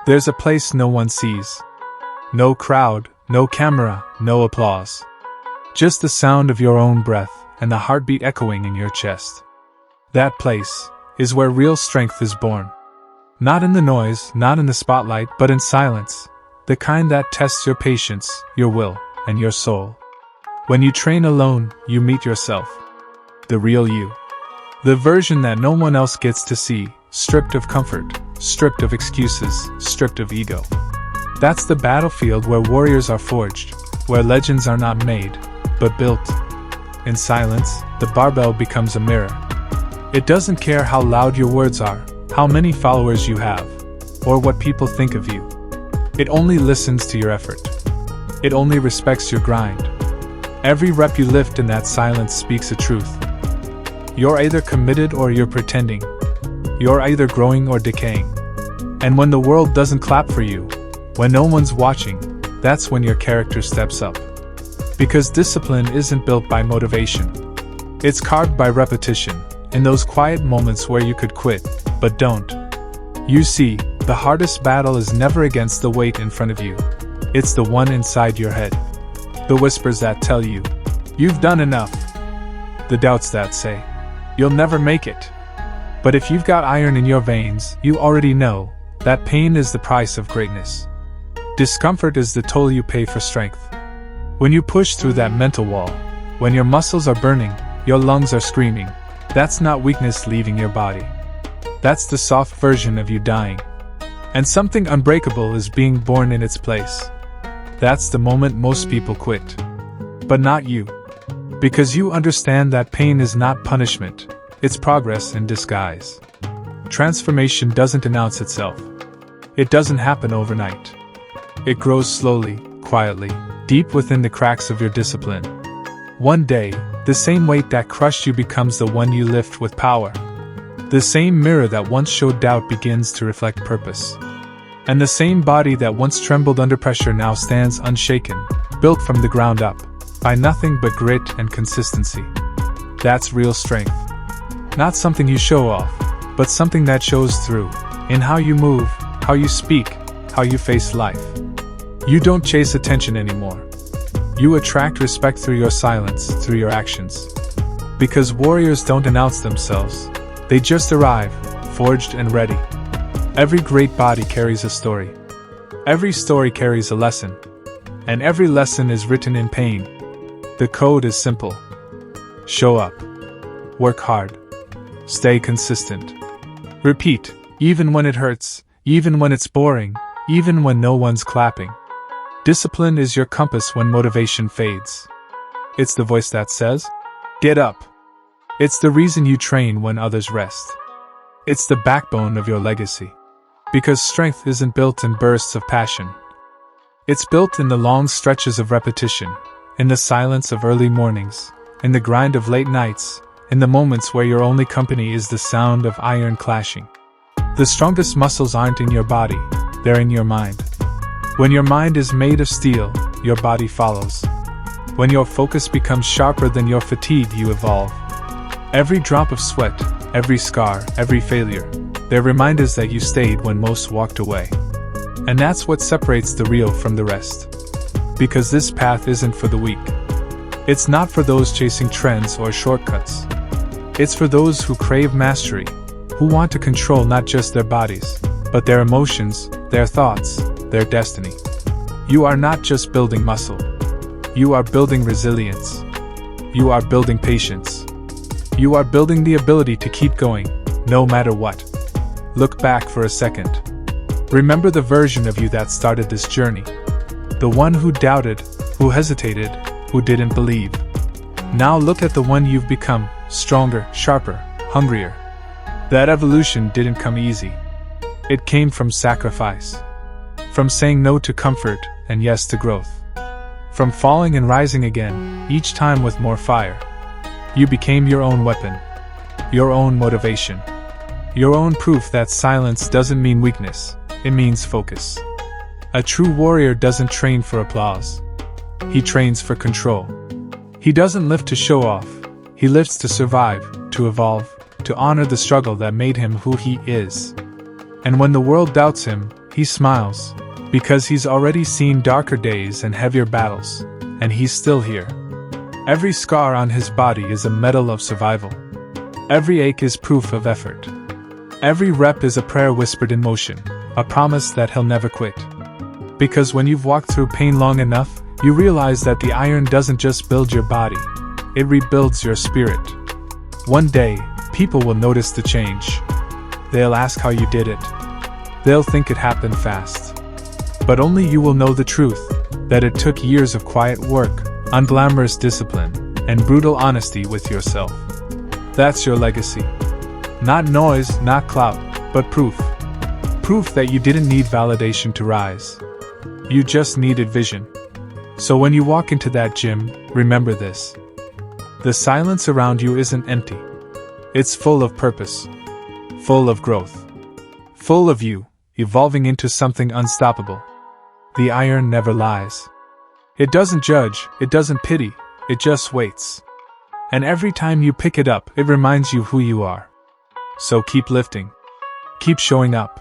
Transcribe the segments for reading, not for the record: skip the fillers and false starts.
There's a place no one sees. No crowd, no camera, no applause. Just the sound of your own breath and the heartbeat echoing in your chest. That place is where real strength is born. Not in the noise, not in the spotlight, but in silence. The kind that tests your patience, your will, and your soul. When you train alone, you meet yourself. The real you. The version that no one else gets to see, stripped of comfort, stripped of excuses, stripped of ego. That's the battlefield where warriors are forged, where legends are not made, but built. In silence, the barbell becomes a mirror. It doesn't care how loud your words are, how many followers you have, or what people think of you. It only listens to your effort. It only respects your grind. Every rep you lift in that silence speaks a truth. You're either committed or you're pretending. You're either growing or decaying. And when the world doesn't clap for you, when no one's watching, that's when your character steps up. Because discipline isn't built by motivation. It's carved by repetition, in those quiet moments where you could quit, but don't. You see, the hardest battle is never against the weight in front of you. It's the one inside your head. The whispers that tell you, you've done enough. The doubts that say, you'll never make it. But if you've got iron in your veins, you already know that pain is the price of greatness. Discomfort is the toll you pay for strength. When you push through that mental wall, when your muscles are burning, your lungs are screaming, that's not weakness leaving your body. That's the soft version of you dying. And something unbreakable is being born in its place. That's the moment most people quit. But not you. Because you understand that pain is not punishment, it's progress in disguise. Transformation doesn't announce itself. It doesn't happen overnight. It grows slowly, quietly, deep within the cracks of your discipline. One day, the same weight that crushed you becomes the one you lift with power. The same mirror that once showed doubt begins to reflect purpose. And the same body that once trembled under pressure now stands unshaken, built from the ground up, by nothing but grit and consistency. That's real strength. Not something you show off, but something that shows through, in how you move, how you speak, how you face life. You don't chase attention anymore. You attract respect through your silence, through your actions. Because warriors don't announce themselves, they just arrive, forged and ready. Every great body carries a story. Every story carries a lesson. And every lesson is written in pain. The code is simple. Show up. Work hard. Stay consistent. Repeat, even when it hurts, even when it's boring, even when no one's clapping. Discipline is your compass when motivation fades. It's the voice that says, get up. It's the reason you train when others rest. It's the backbone of your legacy. Because strength isn't built in bursts of passion. It's built in the long stretches of repetition, in the silence of early mornings, in the grind of late nights, in the moments where your only company is the sound of iron clashing. The strongest muscles aren't in your body, they're in your mind. When your mind is made of steel, your body follows. When your focus becomes sharper than your fatigue, you evolve. Every drop of sweat, every scar, every failure, they're reminders that you stayed when most walked away. And that's what separates the real from the rest. Because this path isn't for the weak. It's not for those chasing trends or shortcuts. It's for those who crave mastery, who want to control not just their bodies, but their emotions, their thoughts, their destiny. You are not just building muscle. You are building resilience. You are building patience. You are building the ability to keep going, no matter what. Look back for a second. Remember the version of you that started this journey. The one who doubted, who hesitated, who didn't believe. Now look at the one you've become, stronger, sharper, hungrier. That evolution didn't come easy. It came from sacrifice. From saying no to comfort and yes to growth. From falling and rising again, each time with more fire. You became your own weapon. Your own motivation. Your own proof that silence doesn't mean weakness, it means focus. A true warrior doesn't train for applause. He trains for control. He doesn't lift to show off, he lifts to survive, to evolve, to honor the struggle that made him who he is. And when the world doubts him, he smiles, because he's already seen darker days and heavier battles, and he's still here. Every scar on his body is a medal of survival. Every ache is proof of effort. Every rep is a prayer whispered in motion, a promise that he'll never quit. Because when you've walked through pain long enough, you realize that the iron doesn't just build your body, it rebuilds your spirit. One day, people will notice the change. They'll ask how you did it. They'll think it happened fast. But only you will know the truth, that it took years of quiet work, unglamorous discipline, and brutal honesty with yourself. That's your legacy. Not noise, not clout, but proof. Proof that you didn't need validation to rise. You just needed vision. So when you walk into that gym, remember this. The silence around you isn't empty. It's full of purpose. Full of growth. Full of you, evolving into something unstoppable. The iron never lies. It doesn't judge, it doesn't pity, it just waits. And every time you pick it up, it reminds you who you are. So keep lifting. Keep showing up.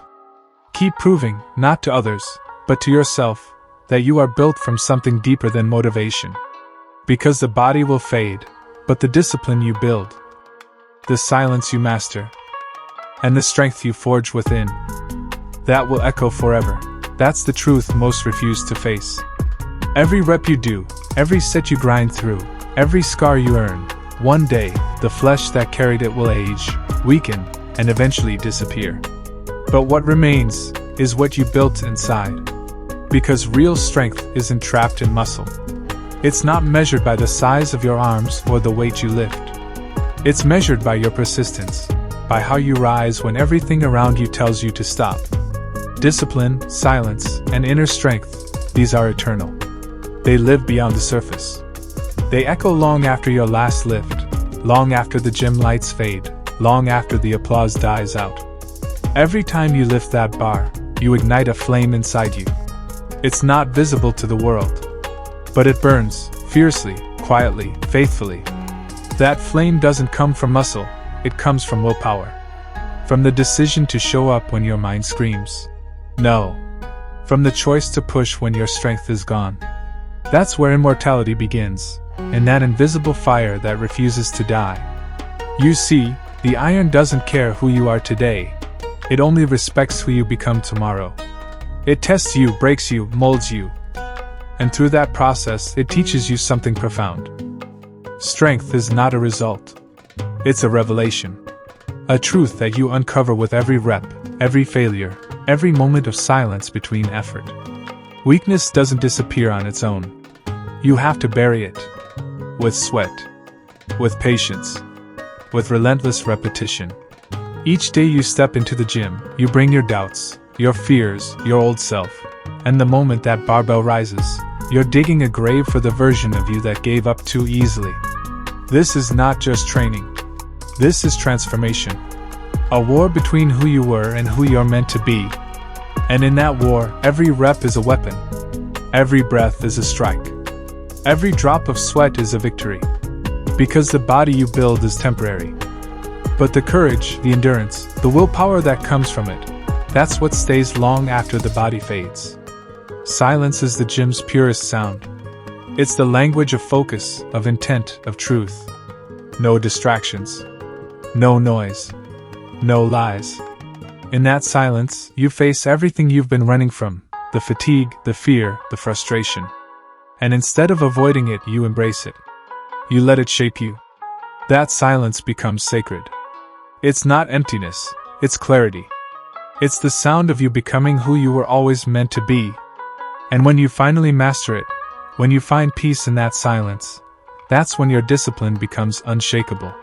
Keep proving, not to others, but to yourself, that you are built from something deeper than motivation. Because the body will fade, but the discipline you build, the silence you master, and the strength you forge within, that will echo forever. That's the truth most refuse to face. Every rep you do, every set you grind through, every scar you earn, one day, the flesh that carried it will age, weaken, and eventually disappear. But what remains is what you built inside. Because real strength isn't trapped in muscle. It's not measured by the size of your arms or the weight you lift. It's measured by your persistence, by how you rise when everything around you tells you to stop. Discipline, silence, and inner strength, these are eternal. They live beyond the surface. They echo long after your last lift, long after the gym lights fade, long after the applause dies out. Every time you lift that bar, you ignite a flame inside you. It's not visible to the world, but it burns, fiercely, quietly, faithfully. That flame doesn't come from muscle, it comes from willpower. From the decision to show up when your mind screams no. From the choice to push when your strength is gone. That's where immortality begins, in that invisible fire that refuses to die. You see, the iron doesn't care who you are today. It only respects who you become tomorrow. It tests you, breaks you, molds you. And through that process, it teaches you something profound. Strength is not a result. It's a revelation. A truth that you uncover with every rep, every failure, every moment of silence between effort. Weakness doesn't disappear on its own. You have to bury it. With sweat. With patience. With relentless repetition. Each day you step into the gym, you bring your doubts, your fears, your old self. And the moment that barbell rises, you're digging a grave for the version of you that gave up too easily. This is not just training. This is transformation. A war between who you were and who you're meant to be. And in that war, every rep is a weapon. Every breath is a strike. Every drop of sweat is a victory. Because the body you build is temporary. But the courage, the endurance, the willpower that comes from it, that's what stays long after the body fades. Silence is the gym's purest sound. It's the language of focus, of intent, of truth. No distractions. No noise. No lies. In that silence, you face everything you've been running from, the fatigue, the fear, the frustration. And instead of avoiding it, you embrace it. You let it shape you. That silence becomes sacred. It's not emptiness, it's clarity. It's the sound of you becoming who you were always meant to be. And when you finally master it, when you find peace in that silence, that's when your discipline becomes unshakable.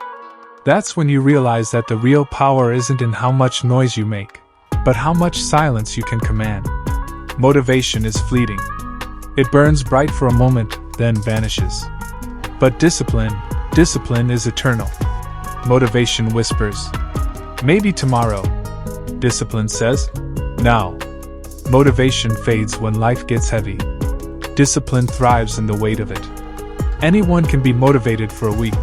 That's when you realize that the real power isn't in how much noise you make, but how much silence you can command. Motivation is fleeting. It burns bright for a moment, then vanishes. But discipline is eternal. Motivation whispers, maybe tomorrow. Discipline says, now. Motivation fades when life gets heavy. Discipline thrives in the weight of it. Anyone can be motivated for a week,